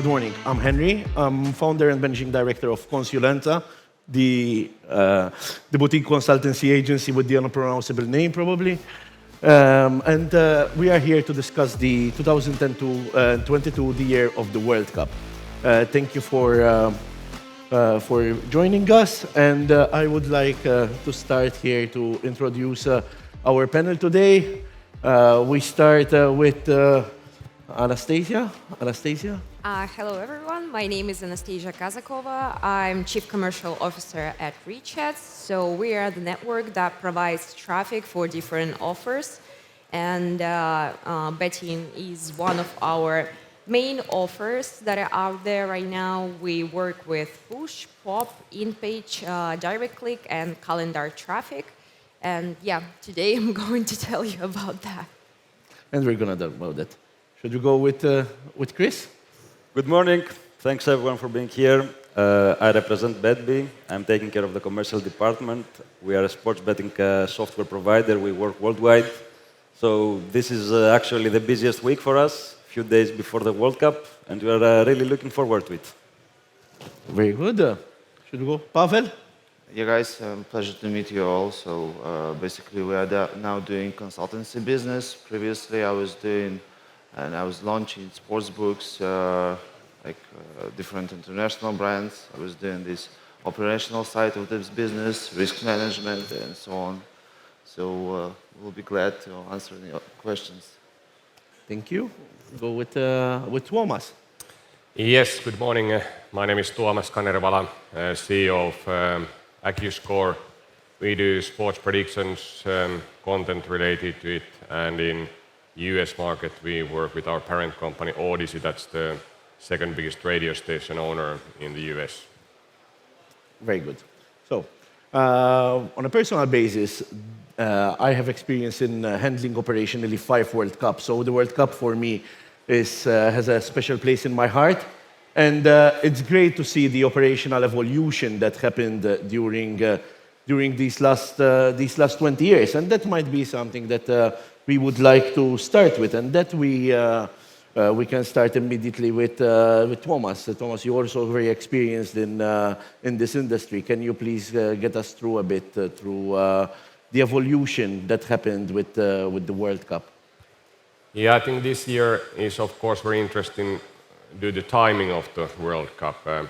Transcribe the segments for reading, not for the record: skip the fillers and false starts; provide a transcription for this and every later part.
Good morning. I'm Henry. I'm founder and managing director of Consiulenza, the boutique consultancy agency with the unpronounceable name, probably. And we are here to discuss the 2022, the year of the World Cup. Thank you for joining us. And I would like to start here to introduce our panel today. We start with Anastasiya. Anastasiya? Hello, everyone. My name is Anastasiya Kazakova. I'm Chief Commercial Officer at RichAds. So we are the network that provides traffic for different offers. And betting is one of our main offers that are out there right now. We work with push, pop, in-page, direct click, and calendar traffic. And yeah, today I'm going to tell you about that. And we're going to talk about that. Should we go with Chris? Good morning. Thanks everyone for being here. I represent Betby. I'm taking care of the commercial department. We are a sports betting software provider. We work worldwide. So this is actually the busiest week for us, a few days before the World Cup, and we are really looking forward to it. Very good. Should we go? Pavel? Yeah, guys, pleasure to meet you all. So basically, we are now doing consultancy business. Previously, I was launching sports books, different international brands. I was doing this operational side of this business, risk management, and so on. So we'll be glad to answer any questions. Thank you. Go with Tuomas. Yes, good morning. My name is Tuomas Kanervala, CEO of Accuscore. We do sports predictions, content related to it, and in US market we work with our parent company Odyssey. That's the second biggest radio station owner in the US. Very good. So, on a personal basis, I have experience in handling operationally 5 World Cups. So the World Cup for me has a special place in my heart. And it's great to see the operational evolution that happened during these last 20 years. And that might be something that we would like to start with. And that we can start immediately with Tuomas. Tuomas, you're also very experienced in this industry. Can you please get us through a bit through the evolution that happened with the World Cup? Yeah, I think this year is of course very interesting due to the timing of the World Cup.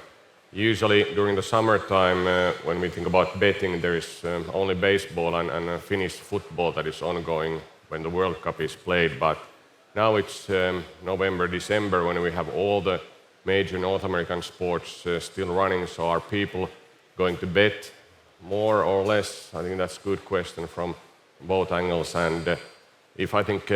Usually during the summertime, when we think about betting, there is only baseball and Finnish football that is ongoing when the World Cup is played. But now it's November, December, when we have all the major North American sports still running. So are people going to bet more or less? I think that's a good question from both angles. And if I think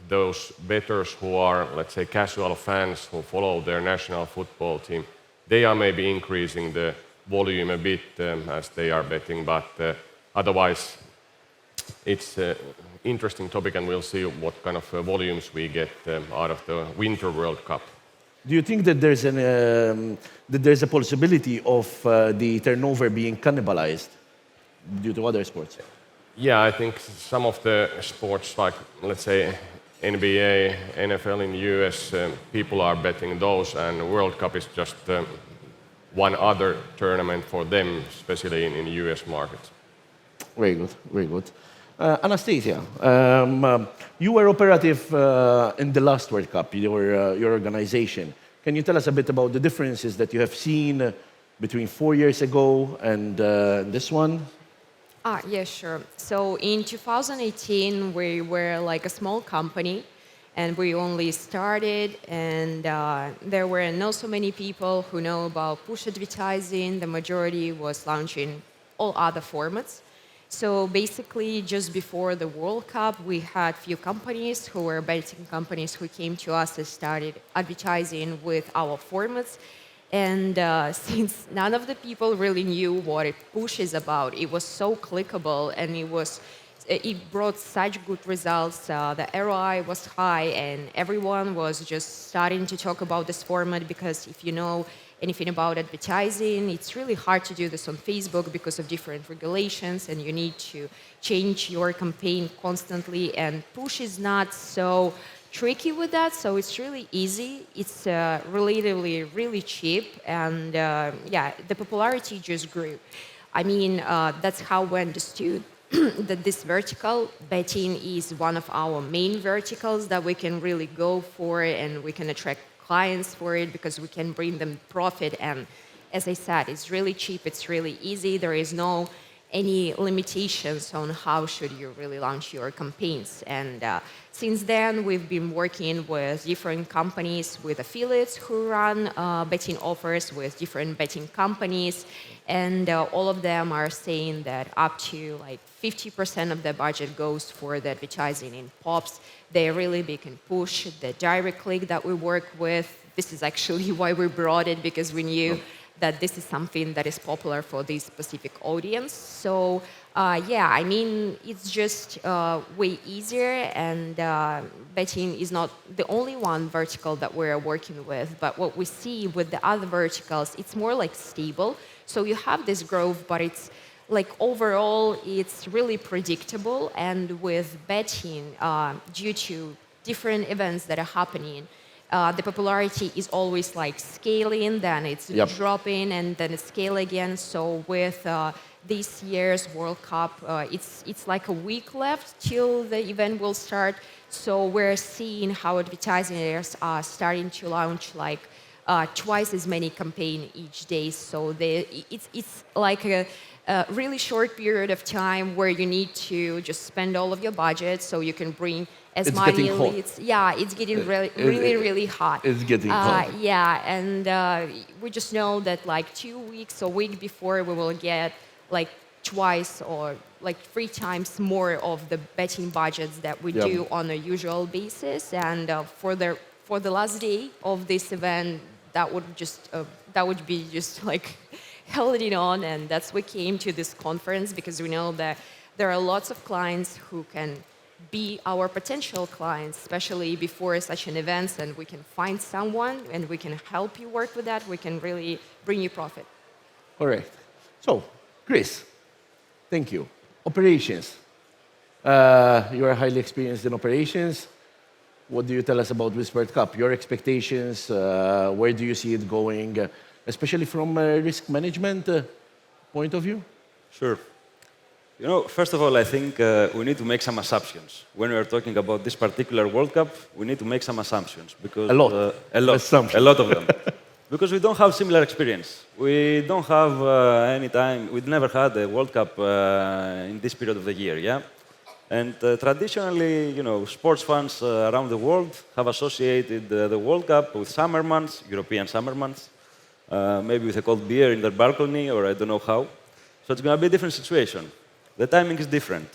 those bettors who are, let's say, casual fans who follow their national football team, they are maybe increasing the volume a bit as they are betting. But otherwise, it's an interesting topic, and we'll see what kind of volumes we get out of the Winter World Cup. Do you think that there's a possibility of the turnover being cannibalized due to other sports? Yeah, I think some of the sports, like let's say NBA, NFL in the US, people are betting those, and the World Cup is just one other tournament for them, especially in the US market. Very good, very good. Anastasiya, you were operative in the last World Cup, your organization. Can you tell us a bit about the differences that you have seen between 4 years ago and this one? Yes, sure. So in 2018, we were like a small company, and we only started, and there were not so many people who know about push advertising. The majority was launching all other formats. So basically, just before the World Cup, we had few companies who were betting companies who came to us and started advertising with our formats. And since none of the people really knew what it push is about, it was so clickable, and it brought such good results. The ROI was high, and everyone was just starting to talk about this format, because if you know anything about advertising, it's really hard to do this on Facebook because of different regulations, and you need to change your campaign constantly, and push is not so tricky with that, so it's really easy. It's relatively really cheap, and yeah, the popularity just grew. I mean, that's how we understood that this vertical, betting, is one of our main verticals that we can really go for, and we can attract clients for it because we can bring them profit. And as I said, it's really cheap, it's really easy. There is no any limitations on how should you really launch your campaigns. And since then, we've been working with different companies, with affiliates who run betting offers with different betting companies. And all of them are saying that up to like 50% of the budget goes for the advertising in POPs. They're really big in push. The direct click that we work with, this is actually why we brought it, because we knew that this is something that is popular for this specific audience. So yeah, I mean, it's just way easier, and betting is not the only one vertical that we're working with, but what we see with the other verticals, it's more like stable. So you have this growth, but it's like overall, it's really predictable. And with betting, due to different events that are happening, the popularity is always like scaling, then it's dropping, and then it's scale again. So with this year's World Cup, it's like a week left till the event will start. So we're seeing how advertisers are starting to launch like twice as many campaigns each day. So it's like a really short period of time where you need to just spend all of your budget so you can bring as It's many getting hot. leads. Yeah, it's getting really hot. It's getting hot. Yeah, and we just know that like 2 weeks, a week before, we will get like twice or like 3 times more of the betting budgets that we do on a usual basis. And for the last day of this event, that would be just like holding on, and that's why we came to this conference, because we know that there are lots of clients who can be our potential clients, especially before such an event, and we can find someone and we can help you work with that. We can really bring you profit. Correct. So, Chris, thank you. Operations. You are highly experienced in operations. What do you tell us about this World Cup? Your expectations, where do you see it going, especially from a risk management point of view? Sure. You know, first of all, I think we need to make some assumptions. When we are talking about this particular World Cup, we need to make some assumptions because A lot. a lot of them, because we don't have similar experience. We don't have any time. We've never had a World Cup in this period of the year, yeah. And traditionally, you know, sports fans around the world have associated the World Cup with summer months, European summer months, maybe with a cold beer in their balcony, or I don't know how. So it's going to be a different situation. The timing is different.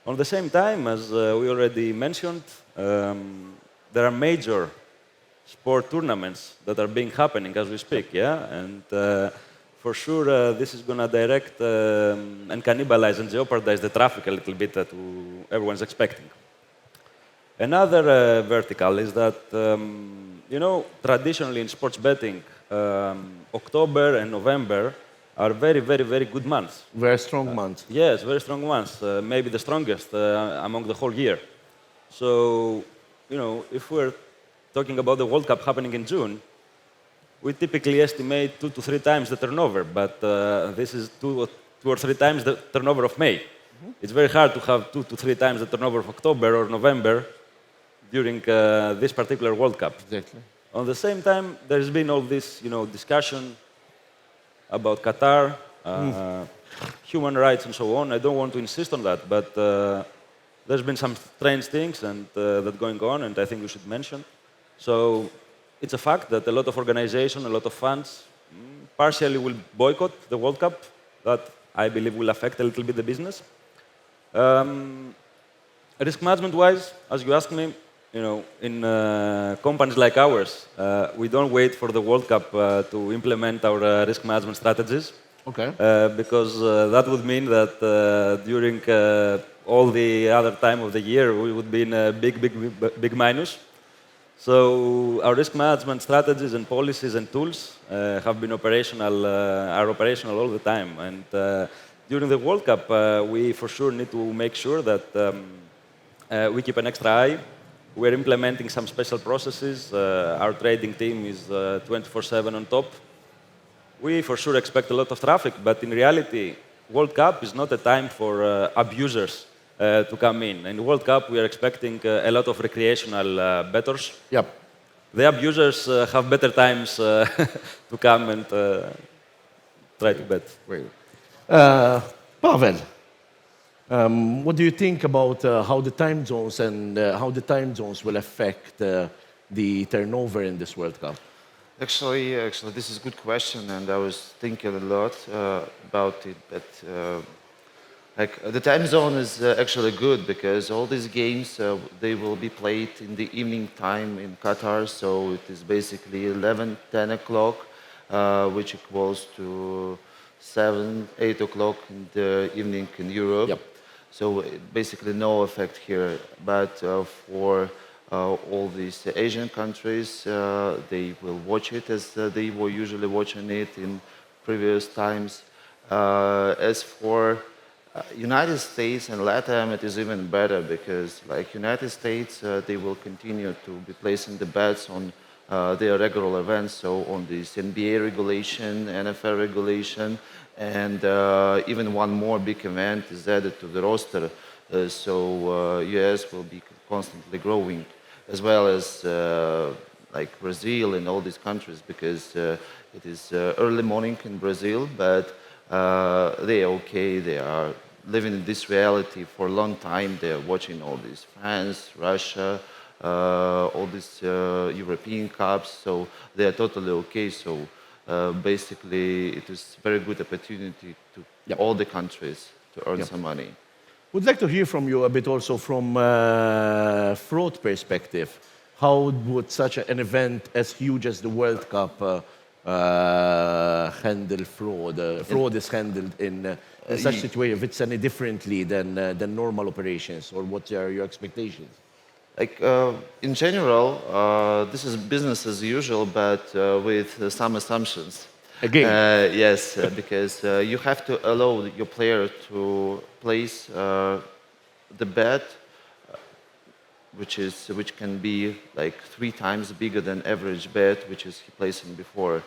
On the same time, as we already mentioned, there are major sport tournaments that are being happening as we speak, yeah? And for sure, this is going to direct and cannibalize and jeopardize the traffic a little bit that everyone's expecting. Another vertical is that, you know, traditionally in sports betting, October and November are very, very, very good months. Very strong month. Yes, very strong months. Maybe the strongest among the whole year. So, you know, if we're talking about the World Cup happening in June, we typically estimate 2 to 3 times the turnover, but this is 2 or 3 times the turnover of May. It's very hard to have 2 to 3 times the turnover of October or November during this particular World Cup. Exactly. On the same time, there's been all this, you know, discussion about Qatar, human rights, and so on. I don't want to insist on that, but there's been some strange things and that going on, and I think we should mention. So it's a fact that a lot of organizations, a lot of funds, partially will boycott the World Cup. That I believe will affect a little bit the business. Risk management-wise, as you asked me, you know, in companies like ours, we don't wait for the World Cup to implement our risk management strategies. Okay. Because that would mean that during all the other time of the year, we would be in a big minus. So our risk management strategies and policies and tools have been operational, are operational all the time. And during the World Cup, we for sure need to make sure that we keep an extra eye We're implementing some special processes. Our trading team is 24/7 on top. We for sure expect a lot of traffic, but in reality, World Cup is not a time for abusers to come in. In World Cup, we are expecting a lot of recreational bettors. Yep. The abusers have better times to come and try to bet. Great. Pavel, what do you think about how the time zones and how the time zones will affect the turnover in this World Cup? Actually, this is a good question, and I was thinking a lot about it. But the time zone is actually good because all these games they will be played in the evening time in Qatar. So it is basically 11, 10 o'clock, which equals to 7, 8 o'clock in the evening in Europe. Yep. So basically no effect here. But for all these Asian countries, they will watch it as they were usually watching it in previous times. As for United States and LATAM, it is even better because, like United States, they will continue to be placing the bets on their regular events, so on this NBA regulation, NFL regulation, and even one more big event is added to the roster. So US will be constantly growing, as well as like Brazil and all these countries, because it is early morning in Brazil, but they are okay. They are living in this reality for a long time. They are watching all these France, Russia, all these European cups, so they are totally okay. So basically, it is very good opportunity to all the countries to earn some money. Would like to hear from you a bit also from fraud perspective. How would such an event as huge as the World Cup handle fraud? Fraud is handled in such situation, if it's any differently than normal operations, or what are your expectations? Like in general, this is business as usual, but with some assumptions. Again? Yes, because you have to allow your player to place the bet, which can be like 3 times bigger than average bet, which is he placing before.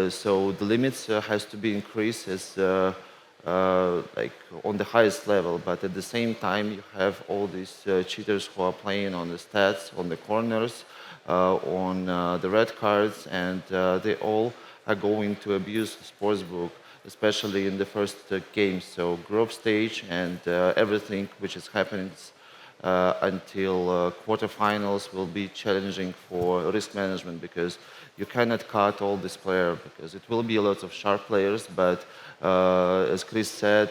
So the limits has to be increased as like on the highest level, but at the same time you have all these cheaters who are playing on the stats, on the corners, on the red cards, and they all are going to abuse the sportsbook, especially in the first games. So group stage and everything which is happening until quarterfinals will be challenging for risk management, because you cannot cut all these players, because it will be a lot of sharp players, but as Chris said,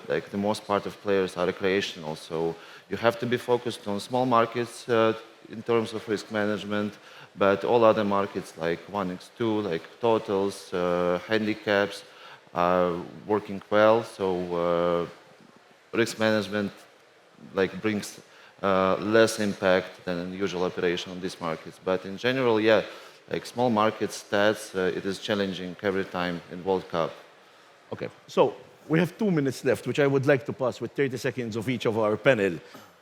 like the most part of players are recreational, so you have to be focused on small markets in terms of risk management, but all other markets like 1x2, like totals, handicaps are working well, so risk management like brings less impact than an usual operation on these markets. But in general, yeah, like small market stats, it is challenging every time in World Cup. Okay, so we have 2 minutes left, which I would like to pass with 30 seconds of each of our panel,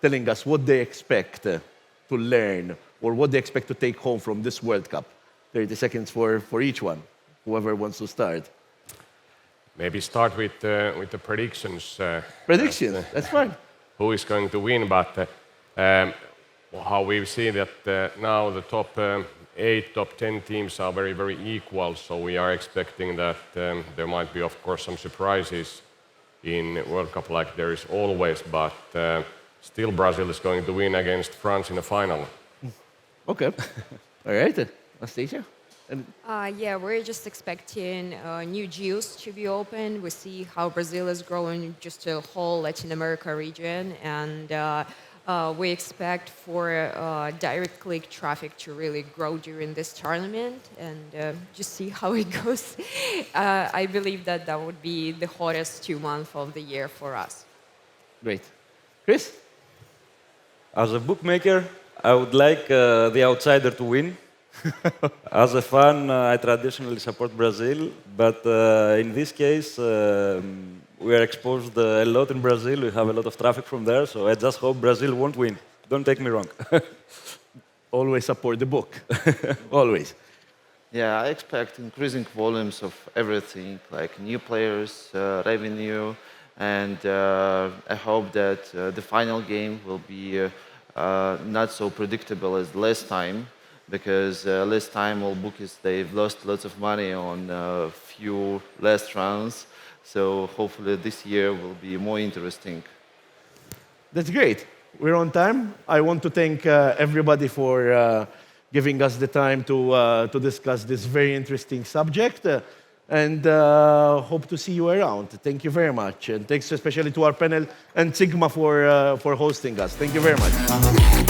telling us what they expect to learn or what they expect to take home from this World Cup. 30 seconds for each one, whoever wants to start. Maybe start with the predictions. Predictions, that's fine. Who is going to win, but how we see that now the top 8, top 10 teams are very, very equal, so we are expecting that there might be, of course, some surprises in World Cup like there is always, but still Brazil is going to win against France in the final. Okay, all right, Anastasiya? Yeah, we're just expecting new geos to be open. We see how Brazil is growing just a whole Latin America region, and we expect for direct click traffic to really grow during this tournament, and just see how it goes. I believe that that would be the hottest 2 months of the year for us. Great. Chris? As a bookmaker, I would like the outsider to win. As a fan, I traditionally support Brazil, but in this case, we are exposed a lot in Brazil. We have a lot of traffic from there, so I just hope Brazil won't win. Don't take me wrong. always support the book. Always. Yeah, I expect increasing volumes of everything, like new players, revenue, and I hope that the final game will be not so predictable as last time, because last time all bookies they've lost lots of money on a few last rounds. So hopefully this year will be more interesting. That's great. We're on time. I want to thank everybody for giving us the time to discuss this very interesting subject. And hope to see you around. Thank you very much. And thanks especially to our panel and SiGMA for hosting us. Thank you very much.